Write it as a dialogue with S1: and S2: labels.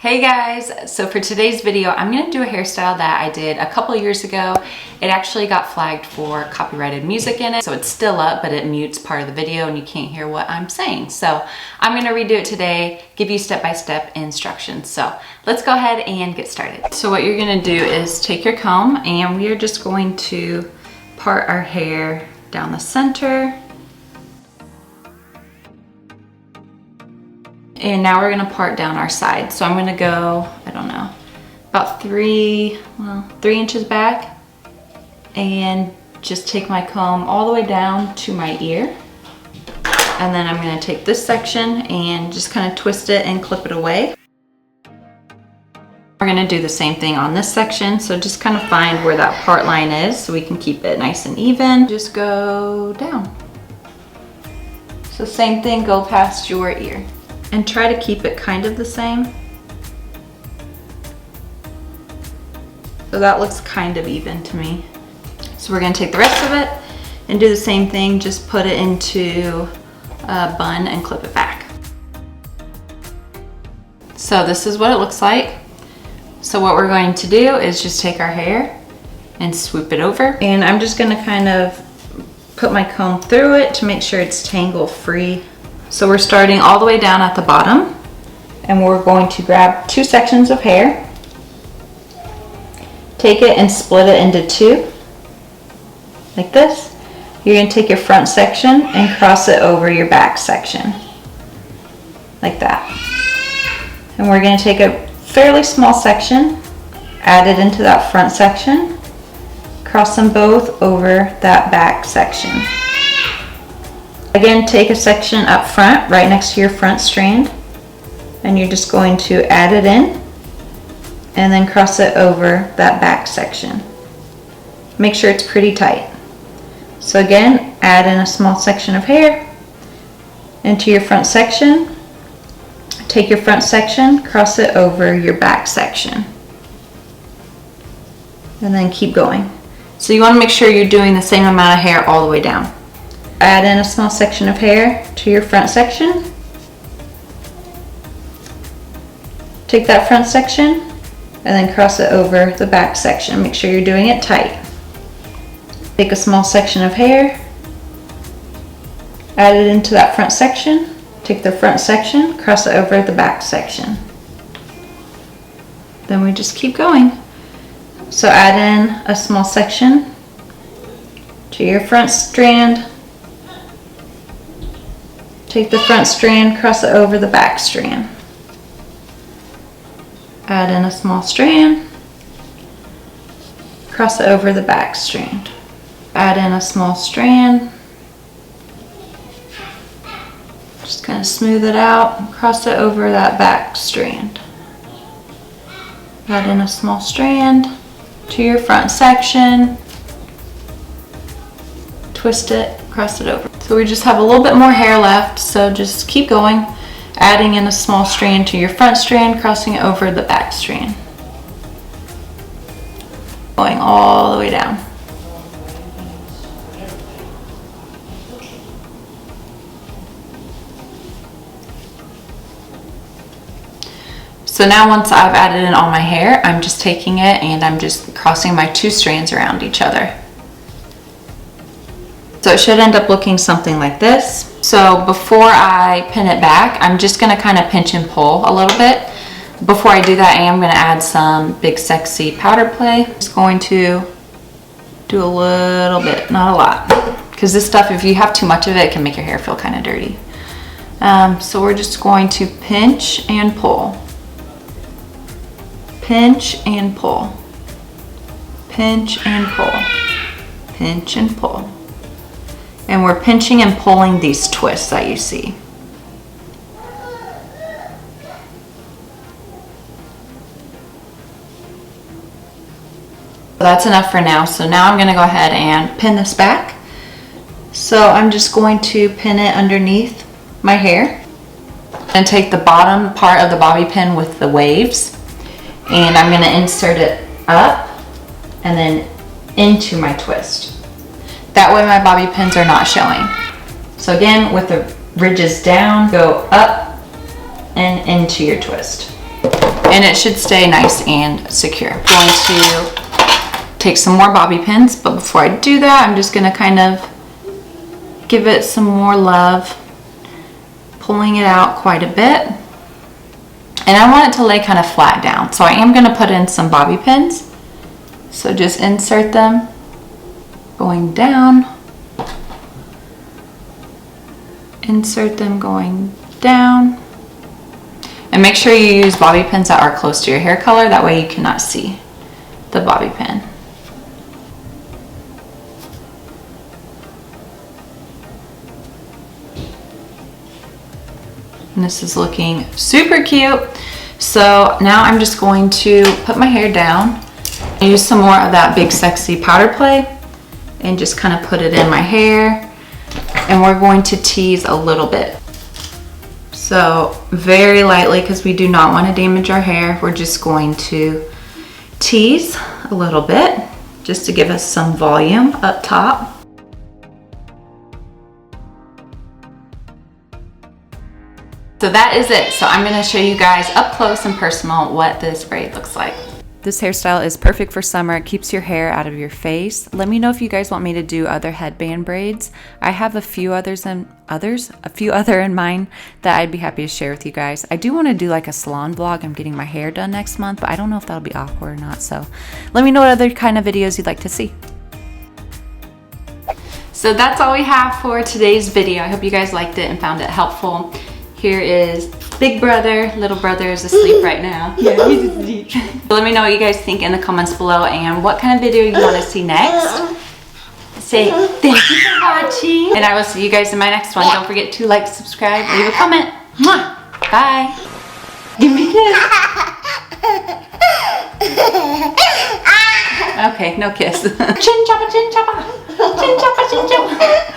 S1: Hey guys, so for today's video, I'm going to do a hairstyle that I did a couple years ago. It actually got flagged for copyrighted music in it, so it's still up, but it mutes part of the video and you can't hear what I'm saying. So I'm going to redo it today, give you step-by-step instructions. So let's go ahead and get started. So what you're going to do is take your comb and we are just going to part our hair down the center. And now we're gonna part down our side. So I'm gonna go, I don't know, about 3 inches back and just take my comb all the way down to my ear. And then I'm gonna take this section and just kind of twist it and clip it away. We're gonna do the same thing on this section. So just kind of find where that part line is so we can keep it nice and even. Just go down. So same thing, go past your ear. And try to keep it kind of the same. So that looks kind of even to me. So we're gonna take the rest of it and do the same thing, just put it into a bun and clip it back. So this is what it looks like. So what we're going to do is just take our hair and swoop it over. And I'm just gonna kind of put my comb through it to make sure it's tangle free. So we're starting all the way down at the bottom and we're going to grab 2 sections of hair, take it and split it into 2, like this. You're going to take your front section and cross it over your back section, like that. And we're going to take a fairly small section, add it into that front section, cross them both over that back section. Again, take a section up front, right next to your front strand, and you're just going to add it in and then cross it over that back section. Make sure it's pretty tight. So again, add in a small section of hair into your front section, take your front section, cross it over your back section, and then keep going. So you want to make sure you're doing the same amount of hair all the way down. Add in a small section of hair to your front section. Take that front section and then cross it over the back section. Make sure you're doing it tight. Take a small section of hair, add it into that front section. Take the front section, cross it over the back section. Then we just keep going. So add in a small section to your front strand. Take the front strand, cross it over the back strand. Add in a small strand, cross it over the back strand. Add in a small strand, just kind of smooth it out, cross it over that back strand. Add in a small strand to your front section, twist it, cross it over. So we just have a little bit more hair left, so just keep going, adding in a small strand to your front strand, crossing it over the back strand. Going all the way down. So now once I've added in all my hair, I'm just taking it and I'm just crossing my 2 strands around each other. So it should end up looking something like this. So before I pin it back, I'm just gonna kind of pinch and pull a little bit. Before I do that, I am gonna add some Big Sexy powder play. Just going to do a little bit, not a lot. Because this stuff, if you have too much of it, it can make your hair feel kind of dirty. So we're just going to pinch and pull. Pinch and pull. Pinch and pull. Pinch and pull. And we're pinching and pulling these twists that you see. That's enough for now. So now I'm going to go ahead and pin this back. So I'm just going to pin it underneath my hair and take the bottom part of the bobby pin with the waves, and I'm going to insert it up and then into my twist. That way my bobby pins are not showing. So again, with the ridges down, go up and into your twist. and it should stay nice and secure. I'm going to take some more bobby pins, but before I do that, I'm just gonna kind of give it some more love, pulling it out quite a bit. And I want it to lay kind of flat down. So I am gonna put in some bobby pins. So just insert them, going down, insert them going down, and make sure you use bobby pins that are close to your hair color, that way you cannot see the bobby pin. And this is looking super cute. So now I'm just going to put my hair down, use some more of that Big Sexy powder play, and just kind of put it in my hair. And we're going to tease a little bit. So very lightly, because we do not want to damage our hair. We're just going to tease a little bit, just to give us some volume up top. So that is it. So I'm gonna show you guys up close and personal what this braid looks like. This hairstyle is perfect for summer. It keeps your hair out of your face. Let me know if you guys want me to do other headband braids. I have a few other in mind that I'd be happy to share with you guys. I do want to do like a salon vlog. I'm getting my hair done next month, but I don't know if that'll be awkward or not. So let me know what other kind of videos you'd like to see. So that's all we have for today's video. I hope you guys liked it and found it helpful. Here is big brother. Little brother is asleep right now. Yeah, he's asleep. Let me know what you guys think in the comments below and what kind of video you want to see next. Say thank you for watching, and I will see you guys in my next one. Don't forget to like, subscribe, leave a comment. Mwah! Bye. Give me a kiss. Okay, no kiss. Chin choppa, chin choppa. Chin choppa, chin choppa.